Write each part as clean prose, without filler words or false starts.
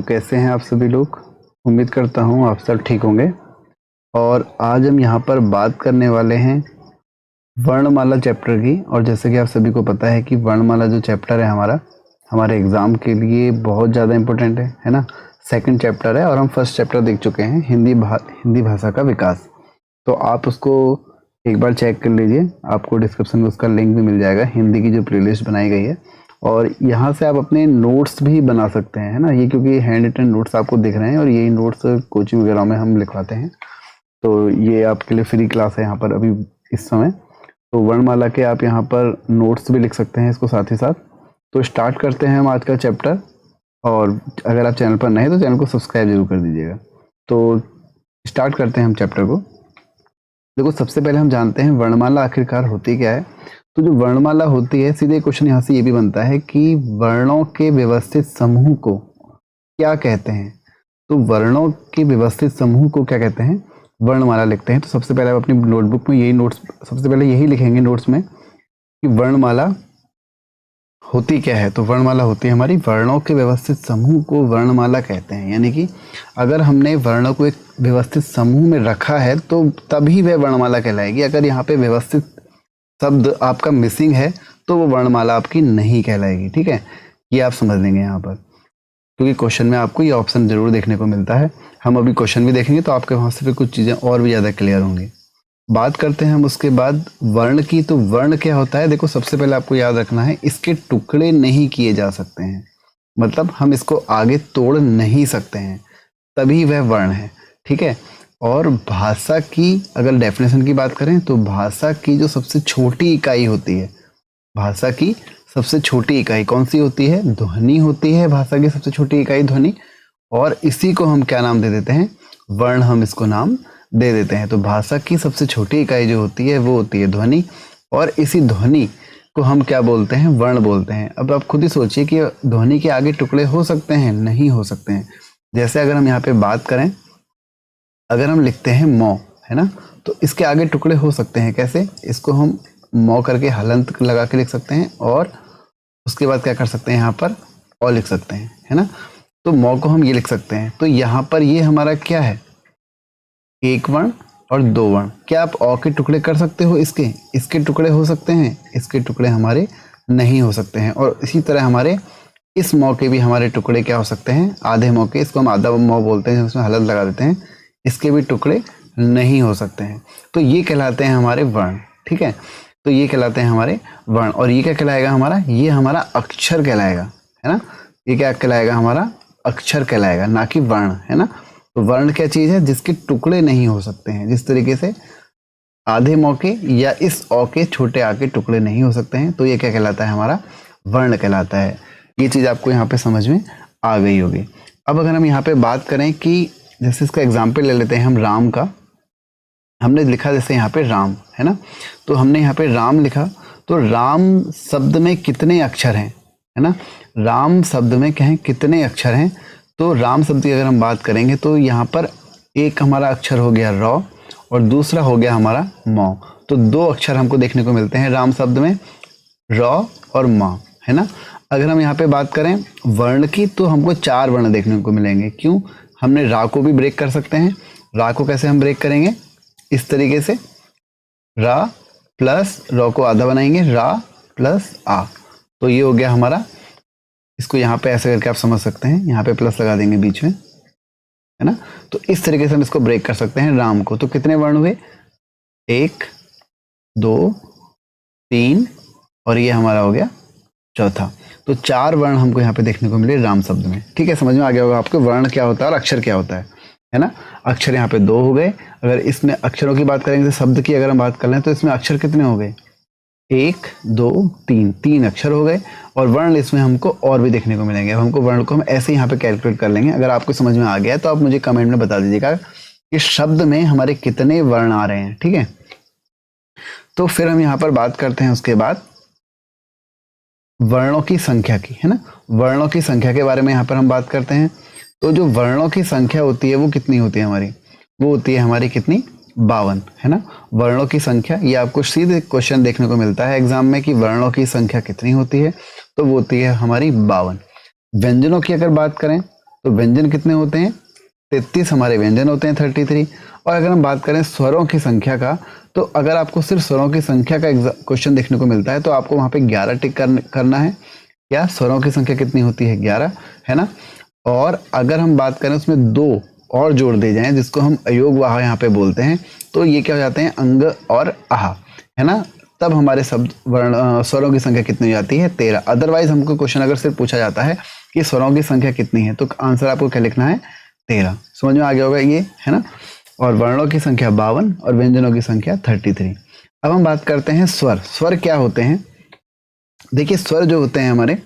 कैसे हैं आप सभी लोग। उम्मीद करता हूँ आप सब ठीक होंगे। और आज हम यहाँ पर बात करने वाले हैं वर्णमाला चैप्टर की। और जैसे कि आप सभी को पता है कि वर्णमाला जो चैप्टर है हमारा, हमारे एग्ज़ाम के लिए बहुत ज़्यादा इम्पोर्टेंट है ना। सेकंड चैप्टर है और हम फर्स्ट चैप्टर देख चुके हैं, हिंदी भाषा का विकास। तो आप उसको एक बार चेक कर लीजिए, आपको डिस्क्रिप्शन में उसका लिंक भी मिल जाएगा। हिंदी की जो प्लेलिस्ट बनाई गई है और यहाँ से आप अपने नोट्स भी बना सकते हैं, है ना। ये क्योंकि हैंड रिटन नोट्स आपको दिख रहे हैं और यही नोट्स कोचिंग वगैरह में हम लिखवाते हैं। तो ये आपके लिए फ्री क्लास है यहाँ पर अभी इस समय। तो वर्णमाला के आप यहाँ पर नोट्स भी लिख सकते हैं इसको साथ ही साथ। तो स्टार्ट करते हैं हम आज का चैप्टर। और अगर आप चैनल पर नए हैं तो चैनल को सब्सक्राइब जरूर कर दीजिएगा। तो स्टार्ट करते हैं हम चैप्टर को। देखो, सबसे पहले हम जानते हैं वर्णमाला आखिरकार होती क्या है। तो जो वर्णमाला होती है, सीधे क्वेश्चन यहाँ से ये भी बनता है कि वर्णों के व्यवस्थित समूह को क्या कहते हैं। तो वर्णों के व्यवस्थित समूह को क्या कहते हैं, वर्णमाला लिखते हैं। तो सबसे पहले आप अपनी नोटबुक में यही नोट्स, सबसे पहले यही लिखेंगे नोट्स में कि वर्णमाला होती क्या है। तो वर्णमाला होती है हमारी वर्णों के व्यवस्थित समूह को वर्णमाला कहते हैं। यानी कि अगर हमने वर्णों को एक व्यवस्थित समूह में रखा है तो तभी वह वर्णमाला कहलाएगी। अगर यहाँ पे व्यवस्थित शब्द आपका मिसिंग है तो वो वर्णमाला आपकी नहीं कहलाएगी। ठीक है, ये आप समझ लेंगे यहाँ पर, क्योंकि क्वेश्चन में आपको ये ऑप्शन जरूर देखने को मिलता है। हम अभी क्वेश्चन भी देखेंगे तो आपके वहाँ से फिर कुछ चीज़ें और भी ज़्यादा क्लियर होंगी। बात करते हैं हम उसके बाद वर्ण की। तो वर्ण क्या होता है, देखो सबसे पहले आपको याद रखना है, इसके टुकड़े नहीं किए जा सकते हैं। मतलब हम इसको आगे तोड़ नहीं सकते हैं, तभी वह वर्ण है। ठीक है। और भाषा की अगर डेफिनेशन की बात करें तो भाषा की जो सबसे छोटी इकाई होती है, भाषा की सबसे छोटी इकाई कौन सी होती है, ध्वनि होती है। भाषा की सबसे छोटी इकाई ध्वनि, और इसी को हम क्या नाम दे देते हैं, वर्ण हम इसको नाम दे देते हैं। तो भाषा की सबसे छोटी इकाई जो होती है वो होती है ध्वनि, और इसी ध्वनि को हम क्या बोलते हैं, वर्ण बोलते हैं। अब आप खुद ही सोचिए कि ध्वनि के आगे टुकड़े हो सकते हैं, नहीं हो सकते हैं। जैसे अगर हम यहाँ पे बात करें, अगर हम लिखते हैं मौ, है ना, तो इसके आगे टुकड़े हो सकते हैं। कैसे, इसको हम मौ करके हलंत लगा के लिख सकते हैं, और उसके बाद क्या कर सकते हैं, यहाँ पर और लिख सकते हैं, है ना। तो मौ को हम ये लिख सकते हैं। तो यहाँ पर ये हमारा क्या है, एक वर्ण और दो वर्ण। क्या आप औ के टुकड़े कर सकते हो, इसके टुकड़े हो सकते हैं, इसके टुकड़े हमारे नहीं हो सकते हैं। और इसी तरह हमारे इस मौ के भी हमारे टुकड़े क्या हो सकते हैं, आधे मौ के, इसको हम आधा मौ बोलते हैं, उसमें हलंत लगा देते हैं, इसके भी टुकड़े नहीं हो सकते हैं। तो ये कहलाते हैं हमारे वर्ण। ठीक है, तो ये कहलाते हैं हमारे वर्ण। और ये क्या कहलाएगा हमारा, ये हमारा अक्षर कहलाएगा, है ना। ये क्या कहलाएगा, हमारा अक्षर कहलाएगा, ना कि वर्ण, है ना। तो वर्ण क्या चीज़ है, जिसके टुकड़े नहीं हो सकते हैं। जिस तरीके से आधे मौके या इस औ के छोटे आ के टुकड़े नहीं हो सकते हैं, तो ये क्या कहलाता है, हमारा वर्ण कहलाता है। ये चीज़ आपको यहाँ पे समझ में आ गई होगी। अब अगर हम यहाँ पे बात करें कि जैसे इसका एग्जाम्पल ले लेते हैं हम राम का। हमने लिखा जैसे यहाँ पे राम, है ना, तो हमने यहाँ पे राम लिखा। तो राम शब्द में कितने अक्षर हैं, है ना, राम शब्द में क्या है, कितने अक्षर हैं। तो राम शब्द की अगर हम बात करेंगे तो यहाँ पर एक हमारा अक्षर हो गया रॉ और दूसरा हो गया हमारा मौ। तो दो अक्षर हमको देखने को मिलते हैं राम शब्द में, रॉ और मा, है ना। अगर हम यहाँ पे बात करें वर्ण की तो हमको चार वर्ण देखने को मिलेंगे। क्यों, हमने रा को भी ब्रेक कर सकते हैं। रा को कैसे हम ब्रेक करेंगे, इस तरीके से, रा प्लस रॉ को आधा बनाएंगे, रा प्लस आ। तो ये हो गया हमारा, इसको यहाँ पे ऐसे करके आप समझ सकते हैं, यहाँ पे प्लस लगा देंगे बीच में, है ना। तो इस तरीके से हम इसको ब्रेक कर सकते हैं राम को। तो कितने वर्ण हुए, एक, दो, तीन, और ये हमारा हो गया चौथा। तो चार वर्ण हमको यहाँ पे देखने को मिले राम शब्द में। ठीक है, समझ में आ गया होगा आपको वर्ण क्या होता है और अक्षर क्या होता है ना। अक्षर यहाँ पे दो हो गए। अगर इसमें अक्षरों की बात करेंगे, शब्द की अगर हम बात कर लें तो इसमें अक्षर कितने हो गए, एक, दो, तीन, तीन अक्षर हो गए। और वर्ण इसमें हमको और भी देखने को मिलेंगे। अब हमको वर्ण को हम ऐसे यहाँ पे कैलकुलेट कर लेंगे। अगर आपको समझ में आ गया तो आप मुझे कमेंट में बता दीजिएगा कि शब्द में हमारे कितने वर्ण आ रहे हैं। ठीक है, तो फिर हम यहाँ पर बात करते हैं उसके बाद वर्णों की संख्या की, है ना। वर्णों की संख्या के बारे में यहाँ पर हम बात करते हैं। तो जो वर्णों की संख्या होती है वो कितनी होती है हमारी, वो होती है हमारी कितनी, 52, है ना। वर्णों की संख्या, ये आपको सीधे क्वेश्चन देखने को मिलता है एग्जाम में कि वर्णों की संख्या कितनी होती है, तो वो होती है हमारी 52। व्यंजनों की अगर बात करें तो व्यंजन कितने होते हैं? 33 हमारे व्यंजन होते हैं, 33। और अगर हम बात करें स्वरों की संख्या का, तो अगर आपको सिर्फ स्वरों की संख्या का क्वेश्चन देखने को मिलता है तो आपको वहाँ पे 11 टिक करना है। क्या स्वरों की संख्या कितनी होती है? 11, है ना। और अगर हम बात करें उसमें 2 और जोड़ दिए जाएं जिसको हम अयोगवाह यहाँ पे बोलते हैं, तो ये क्या हो जाते हैं? अंग और आह, है ना। तब हमारे शब्द वर्ण स्वरों की संख्या कितनी हो जाती है? 13। अदरवाइज हमको क्वेश्चन अगर सिर्फ पूछा जाता है कि स्वरों की संख्या कितनी है, तो आंसर आपको क्या लिखना है? 13। समझ में आ गया होगा ये, है ना। और वर्णों की संख्या 52 और व्यंजनों की संख्या 33। अब हम बात करते हैं स्वर। स्वर क्या होते हैं? देखिए, स्वर जो होते हैं हमारे,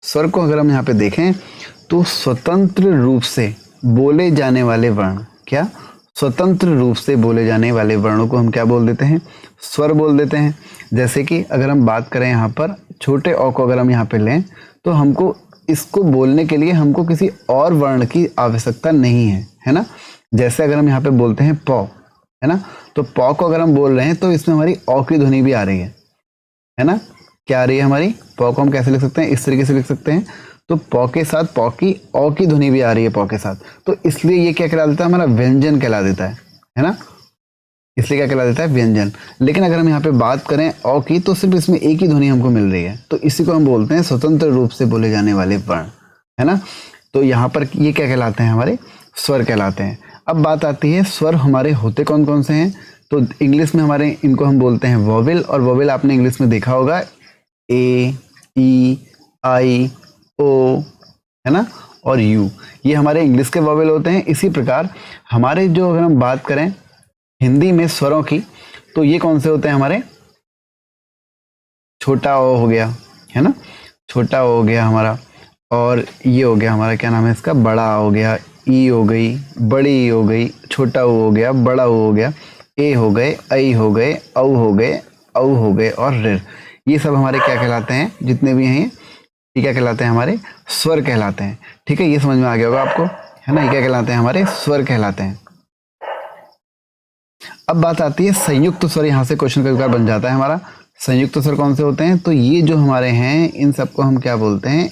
स्वर को अगर हम यहाँ पे देखें तो स्वतंत्र रूप से बोले जाने वाले वर्ण, क्या? स्वतंत्र रूप से बोले जाने वाले वर्णों को हम क्या बोल देते हैं? स्वर बोल देते हैं। जैसे कि अगर हम बात करें यहाँ पर छोटे अ को अगर हम यहाँ पे लें, तो हमको इसको बोलने के लिए हमको किसी और वर्ण की आवश्यकता नहीं है, है ना। जैसे अगर हम यहाँ पे बोलते हैं प, है ना, तो प को अगर हम बोल रहे हैं तो इसमें हमारी औ की ध्वनि भी आ रही है ना। क्या आ रही है हमारी? प को हम कैसे लिख सकते हैं? इस तरीके से लिख सकते हैं। तो प के साथ प की औ की ध्वनि भी आ रही है प के साथ, तो इसलिए ये क्या कहला देता है? हमारा व्यंजन कहला देता है ना। इसलिए क्या कहला देता है? व्यंजन। लेकिन अगर हम यहाँ पे बात करें औ की, तो सिर्फ इसमें एक ही ध्वनि हमको मिल रही है, तो इसी को हम बोलते हैं स्वतंत्र रूप से बोले जाने वाले वर्ण, है ना। तो यहाँ पर ये क्या कहलाते हैं? हमारे स्वर कहलाते हैं। अब बात आती है स्वर हमारे होते कौन कौन से हैं। तो इंग्लिश में हमारे इनको हम बोलते हैं वोवेल, और वोवेल आपने इंग्लिश में देखा होगा ए, ई, आई, ओ, है ना, और यू, ये हमारे इंग्लिश के वोवेल होते हैं। इसी प्रकार हमारे जो अगर हम बात करें हिंदी में स्वरों की, तो ये कौन से होते हैं हमारे? छोटा ओ हो गया, है ना, छोटा ओ हो गया हमारा, और ये हो गया हमारा, क्या नाम है इसका? बड़ा हो गया, ई हो गई, बड़ी ई हो गई, छोटा ओ हो गया, बड़ा ओ हो गया, ए हो गए, आई हो गए, औ हो गए, औ हो गए, और ऋ। ये सब हमारे क्या कहलाते हैं? जितने भी हैं ये क्या कहलाते हैं? हमारे स्वर कहलाते हैं। ठीक है, ये समझ में आ गया होगा आपको, है ना। ये क्या कहलाते हैं? हमारे स्वर कहलाते हैं। अब बात आती है संयुक्त स्वर। यहाँ से क्वेश्चन कई बार बन जाता है हमारा। संयुक्त स्वर कौन से होते हैं? तो ये जो हमारे हैं इन सबको हम क्या बोलते हैं?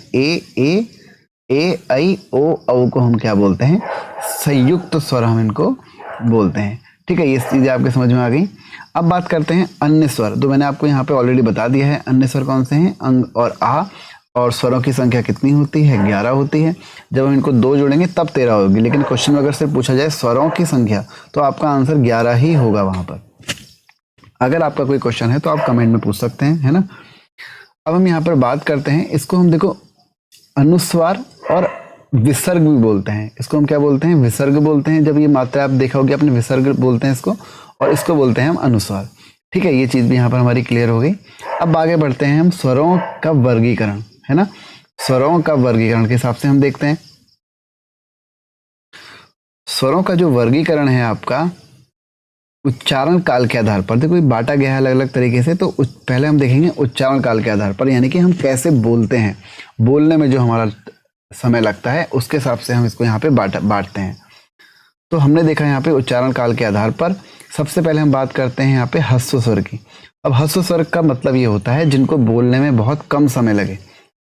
ए आई ओ औ को हम क्या बोलते हैं? संयुक्त स्वर हम इनको बोलते हैं। ठीक है, ये चीजें आपके समझ में आ गई। अब बात करते हैं अन्य स्वर। तो मैंने आपको यहाँ पे ऑलरेडी बता दिया है अन्य स्वर कौन से हैं, अंग और आ। और स्वरों की संख्या कितनी होती है? 11 होती है। जब हम इनको 2 जोड़ेंगे तब 13 होगी, लेकिन क्वेश्चन में अगर सिर्फ पूछा जाए स्वरों की संख्या तो आपका आंसर 11 ही होगा वहां पर। अगर आपका कोई क्वेश्चन है तो आप कमेंट में पूछ सकते हैं, है ना। अब हम यहाँ पर बात करते हैं, इसको हम देखो अनुस्वार और विसर्ग भी बोलते हैं। इसको हम क्या बोलते हैं? विसर्ग बोलते हैं। जब ये मात्रा आप देखा होगी अपने, विसर्ग बोलते हैं इसको, और इसको बोलते हैं हम अनुस्वार। ठीक है, ये चीज भी यहाँ पर हमारी क्लियर हो गई। अब आगे बढ़ते हैं हम स्वरों का वर्गीकरण, है ना। स्वरों का वर्गीकरण के हिसाब से हम देखते हैं स्वरों का जो वर्गीकरण है आपका उच्चारण काल के आधार पर। देखो ये बांटा गया है अलग अलग तरीके से। तो पहले हम देखेंगे उच्चारण काल के आधार पर, यानी कि हम कैसे बोलते हैं, बोलने में जो हमारा समय लगता है उसके हिसाब से हम इसको यहाँ पे बांटते हैं। तो हमने देखा यहाँ पे उच्चारण काल के आधार पर। सबसे पहले हम बात करते हैं यहाँ पे ह्रस्व स्वर की। अब ह्रस्व स्वर का मतलब ये होता है जिनको बोलने में बहुत कम समय लगे,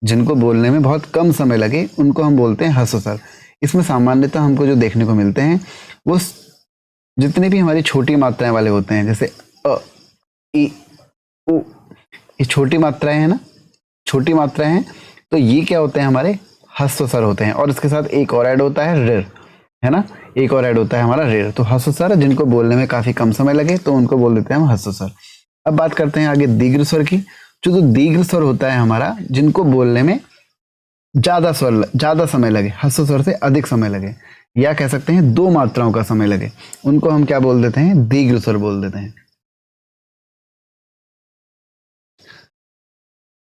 जिनको बोलने में बहुत कम समय लगे उनको हम बोलते हैं ह्रस्व स्वर। इसमें सामान्यतः हमको जो देखने को मिलते हैं वो जितने भी हमारी छोटी मात्राएं वाले होते हैं, जैसे अ, ई, उ, ये छोटी मात्राएं हैं ना, छोटी मात्राएं हैं, तो ये क्या होते हैं? हमारे ह्रस्व स्वर होते हैं। और इसके साथ एक और ऐड होता है ऋ, है ना, एक और ऐड होता है हमारा ऋ। तो ह्रस्व स्वर जिनको बोलने में काफी कम समय लगे तो उनको बोल देते हैं हम ह्रस्व स्वर। अब बात करते हैं आगे दीर्घ स्वर की। जो दीर्घ स्वर होता है हमारा, जिनको बोलने में ज्यादा समय लगे, ह्रस्व स्वर से अधिक समय लगे, या कह सकते हैं 2 मात्राओं का समय लगे, उनको हम क्या बोल देते हैं? दीर्घ स्वर बोल देते हैं।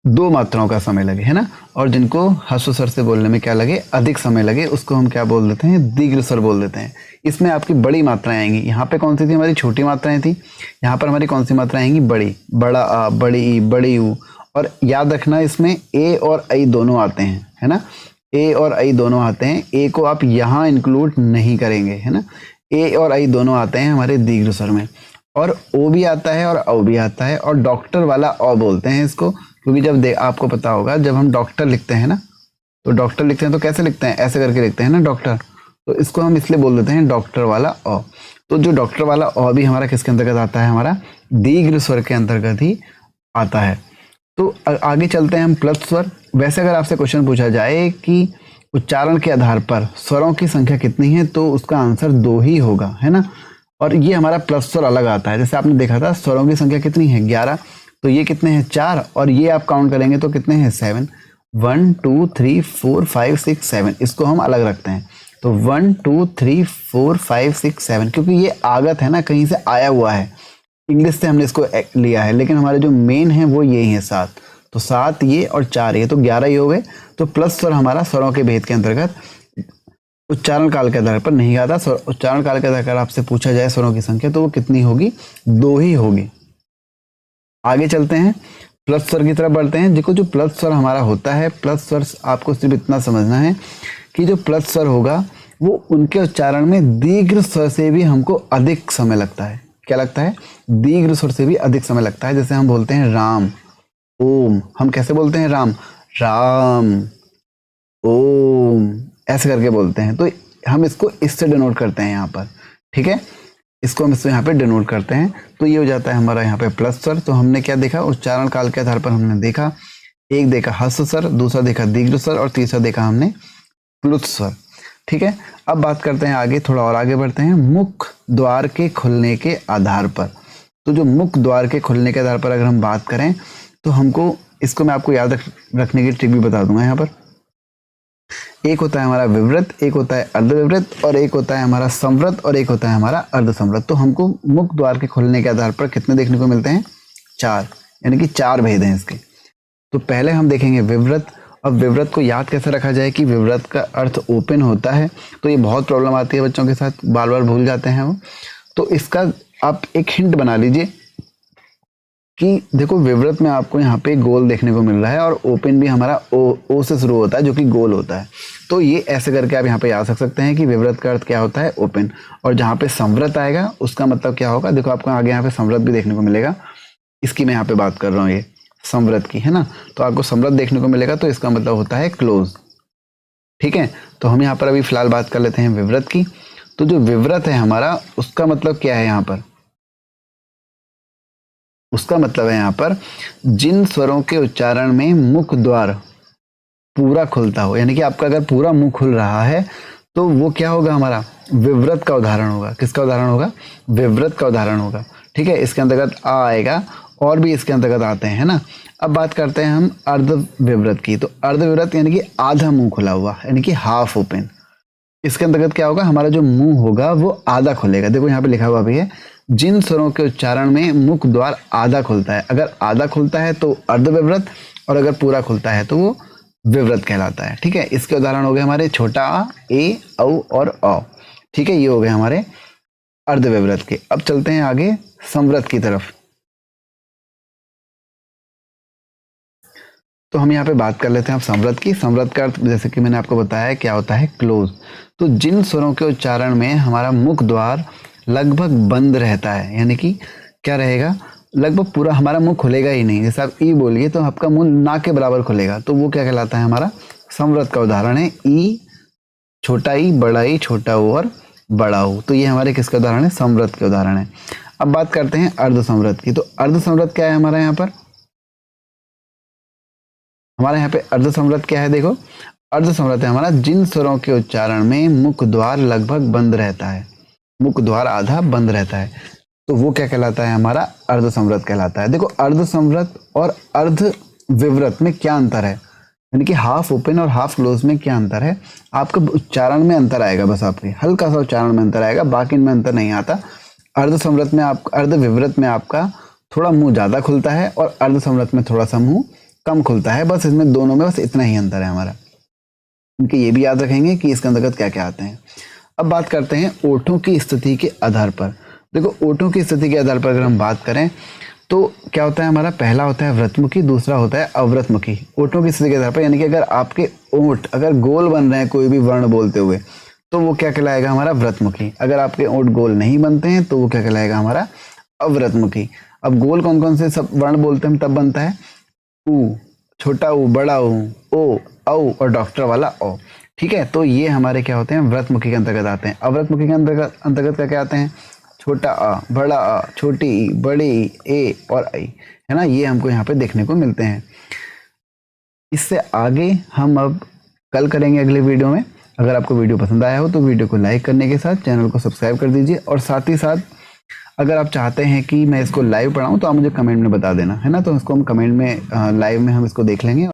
2 मात्राओं का समय लगे, है ना। और जिनको ह्रस्व स्वर से बोलने में क्या लगे? अधिक समय लगे, उसको हम क्या बोल देते हैं? दीर्घ स्वर बोल देते हैं। इसमें आपकी बड़ी मात्राएं आएंगी। यहाँ पे कौन सी थी? हमारी छोटी मात्राएं थी। यहाँ पर हमारी कौन सी मात्राएं आएंगी? बड़ी, बड़ा आ, बड़ी ई, बड़ी ऊ। और याद रखना इसमें ए और आई दोनों आते हैं, है ना, ए और आई दोनों आते हैं। ए को आप यहाँ इंक्लूड नहीं करेंगे, है ना। ए और आई दोनों आते हैं हमारे दीर्घ स्वर में, और ओ भी आता है और औ भी आता है, और डॉक्टर वाला औ बोलते हैं इसको, क्योंकि जब आपको पता होगा जब हम डॉक्टर लिखते हैं ना, तो डॉक्टर लिखते हैं तो कैसे लिखते हैं, ऐसे करके लिखते हैं ना डॉक्टर। तो इसको हम इसलिए बोल देते हैं डॉक्टर वाला अ। तो जो डॉक्टर वाला अ भी हमारा किसके अंतर्गत आता है, हमारा दीर्घ स्वर के अंतर्गत ही आता है। तो आगे चलते हैं हम प्लस स्वर। वैसे अगर आपसे क्वेश्चन पूछा जाए कि उच्चारण के आधार पर स्वरों की संख्या कितनी है, तो उसका आंसर 2 ही होगा, है ना। और ये हमारा प्लस स्वर अलग आता है। जैसे आपने देखा था स्वरों की संख्या कितनी है 11, तो ये कितने हैं 4, और ये आप काउंट करेंगे तो कितने हैं 7। 1 2 3 4 5 6 7, इसको हम अलग रखते हैं। तो 1 2 3 4 5 6 7, क्योंकि ये आगत है ना, कहीं से आया हुआ है, इंग्लिश से हमने इसको लिया है, लेकिन हमारे जो मेन है वो यही है 7। तो 7 ये और 4 ये, तो 11 ही हो गए। तो प्लस स्वर हमारा स्वरों के भेद के अंतर्गत उच्चारण काल के आधार पर नहीं आता। उच्चारण काल के आधार पर आपसे पूछा जाए स्वरों की संख्या, तो वो कितनी होगी, 2 ही होगी। आगे चलते हैं, प्लस स्वर की तरफ बढ़ते हैं। देखो जो प्लस स्वर हमारा होता है, प्लस स्वर आपको सिर्फ इतना समझना है कि जो प्लस स्वर होगा वो उनके उच्चारण में दीर्घ स्वर से भी हमको अधिक समय लगता है। क्या लगता है, दीर्घ स्वर से भी अधिक समय लगता है। जैसे हम बोलते हैं राम, ओम, हम कैसे बोलते हैं राम, राम, ओम, ऐसे करके बोलते हैं। तो हम इसको इससे डिनोट करते हैं यहाँ पर, ठीक है, इसको हम इससे यहाँ पे डिनोट करते हैं। तो ये हो जाता है हमारा यहाँ पे प्लस स्वर। तो हमने क्या देखा, उच्चारण काल के आधार पर हमने देखा, एक देखा हस्व स्वर, दूसरा देखा दीर्घ स्वर, और तीसरा देखा हमने प्लुत स्वर, ठीक है। अब बात करते हैं आगे, थोड़ा और आगे बढ़ते हैं, मुख द्वार के खुलने के आधार पर। तो जो मुख द्वार के खुलने के आधार पर अगर हम बात करें, तो हमको इसको मैं आपको याद रखने की ट्रिक भी बता दूंगा। यहाँ पर एक होता है हमारा विवृत, एक होता है अर्धविवृत, और एक होता है हमारा संवृत, और एक होता है हमारा अर्धसंवृत। तो हमको मुख द्वार के खुलने के आधार पर कितने देखने को मिलते हैं, 4, यानी कि 4 भेद हैं इसके। तो पहले हम देखेंगे विवृत। अब विवृत को याद कैसे रखा जाए कि विवृत का अर्थ ओपन होता है, तो ये बहुत प्रॉब्लम आती है बच्चों के साथ, बार बार भूल जाते हैं वो। तो इसका आप एक हिंट बना लीजिए कि देखो विवृत में आपको यहाँ पे गोल देखने को मिल रहा है, और ओपन भी हमारा ओ से शुरू होता है, जो कि गोल होता है। तो ये ऐसे करके आप यहाँ पे याद रख सकते हैं कि विवृत का अर्थ क्या होता है, ओपन। और जहाँ पे संवृत आएगा उसका मतलब क्या होगा, देखो आपको आगे यहाँ पे संवृत भी देखने को मिलेगा, इसकी मैं यहाँ पे बात कर रहा हूँ, ये संवृत की, है ना। तो आपको संवृत देखने को मिलेगा, तो इसका मतलब होता है क्लोज, ठीक है। तो हम यहाँ पर अभी फिलहाल बात कर लेते हैं विवृत की। तो जो विवृत है हमारा, उसका मतलब क्या है यहाँ पर, उसका मतलब है यहाँ पर जिन स्वरों के उच्चारण में मुख द्वार पूरा खुलता हो, यानी कि आपका अगर पूरा मुंह खुल रहा है, तो वो क्या होगा, हमारा विवृत का उदाहरण होगा। किसका उदाहरण होगा, विवृत का उदाहरण होगा, ठीक है। इसके अंतर्गत आ आएगा, और भी इसके अंतर्गत आते हैं, है ना। अब बात करते हैं हम अर्ध विवृत की। तो अर्ध विवृत यानी कि आधा मुंह खुला हुआ, यानी कि हाफ ओपन। इसके अंतर्गत क्या होगा, हमारा जो मुंह होगा वो आधा खुलेगा। देखो यहाँ पे लिखा हुआ भी है, जिन स्वरों के उच्चारण में मुख द्वार आधा खुलता है। अगर आधा खुलता है तो अर्ध विवृत, और अगर पूरा खुलता है तो वो विवृत कहलाता है, ठीक है। इसके उदाहरण हो गए हमारे छोटा आ, ए, औ और अ, ठीक है। ये हो गए हमारे अर्ध विवृत के। अब चलते हैं आगे संवृत की तरफ। तो हम यहाँ पे बात कर लेते हैं अब संवृत की। संवृत का अर्थ जैसे कि मैंने आपको बताया क्या होता है, क्लोज। तो जिन स्वरों के उच्चारण में हमारा मुख द्वार लगभग बंद रहता है, यानी कि क्या रहेगा, लगभग पूरा हमारा मुंह खुलेगा ही नहीं। जैसे आप ई बोलिए तो आपका मुंह ना के बराबर खुलेगा, तो वो क्या कहलाता है, हमारा संवृत का उदाहरण है। ई, छोटा ई, बड़ा ई, छोटा ओ और बड़ा ओ। तो ये हमारे किसका उदाहरण है, संवृत के उदाहरण है। अब बात करते हैं अर्ध संवृत की। तो अर्ध संवृत क्या है हमारा यहाँ पर, हमारे यहाँ पे अर्ध संवृत क्या है, देखो अर्ध संवृत है हमारा जिन स्वरों के उच्चारण में मुख द्वार लगभग बंद रहता है, मुख द्वार आधा बंद रहता है, तो वो क्या कहलाता है, हमारा अर्ध संवृत कहलाता है। देखो अर्ध संवृत और अर्ध विवृत में क्या अंतर है, यानी कि हाफ ओपन और हाफ क्लोज में क्या अंतर है, आपका उच्चारण में अंतर आएगा, बस आपके हल्का सा उच्चारण में अंतर आएगा, बाकी इनमें अंतर नहीं आता। अर्ध संवृत में आप, अर्ध विवृत में आपका थोड़ा मुंह ज्यादा खुलता है, और अर्ध संवृत में थोड़ा सा मुंह कम खुलता है। बस इसमें दोनों में बस इतना ही अंतर है हमारा। इनके ये भी याद रखेंगे कि इसके अंतर्गत क्या क्या आते हैं। अब बात करते हैं ओठों की स्थिति के आधार पर। देखो ओठों की स्थिति के आधार पर अगर हम बात करें तो क्या होता है, हमारा पहला होता है व्रतमुखी, दूसरा होता है अव्रतमुखी। ओठों की स्थिति के आधार पर, यानी कि अगर आपके ओठ अगर गोल बन रहे हैं कोई भी वर्ण बोलते हुए, तो वो क्या कहलाएगा, हमारा व्रतमुखी। अगर आपके ओठ गोल नहीं बनते हैं तो वो क्या कहलाएगा, हमारा अव्रतमुखी। अब गोल कौन कौन से सब वर्ण बोलते हैं तब बनता है, ऊ, छोटा ऊ, बड़ा ऊ, ओ, औ और डॉक्टर वाला ओ। ठीक है, तो ये हमारे क्या होते हैं, व्रतमुखी के अंतर्गत आते हैं। अव्रतमुखी के अंतर्गत क्या आते हैं, छोटा अ, बड़ा अ, छोटी ई, बड़ी ई, ए और आई, है ना, ये हमको यहाँ पे देखने को मिलते हैं। इससे आगे हम अब कल करेंगे अगले वीडियो में। अगर आपको वीडियो पसंद आया हो तो वीडियो को लाइक करने के साथ चैनल को सब्सक्राइब कर दीजिए, और साथ ही साथ अगर आप चाहते हैं कि मैं इसको लाइव पढ़ाऊँ तो आप मुझे कमेंट में बता देना, है ना, तो इसको हम कमेंट में लाइव में हम इसको देख लेंगे।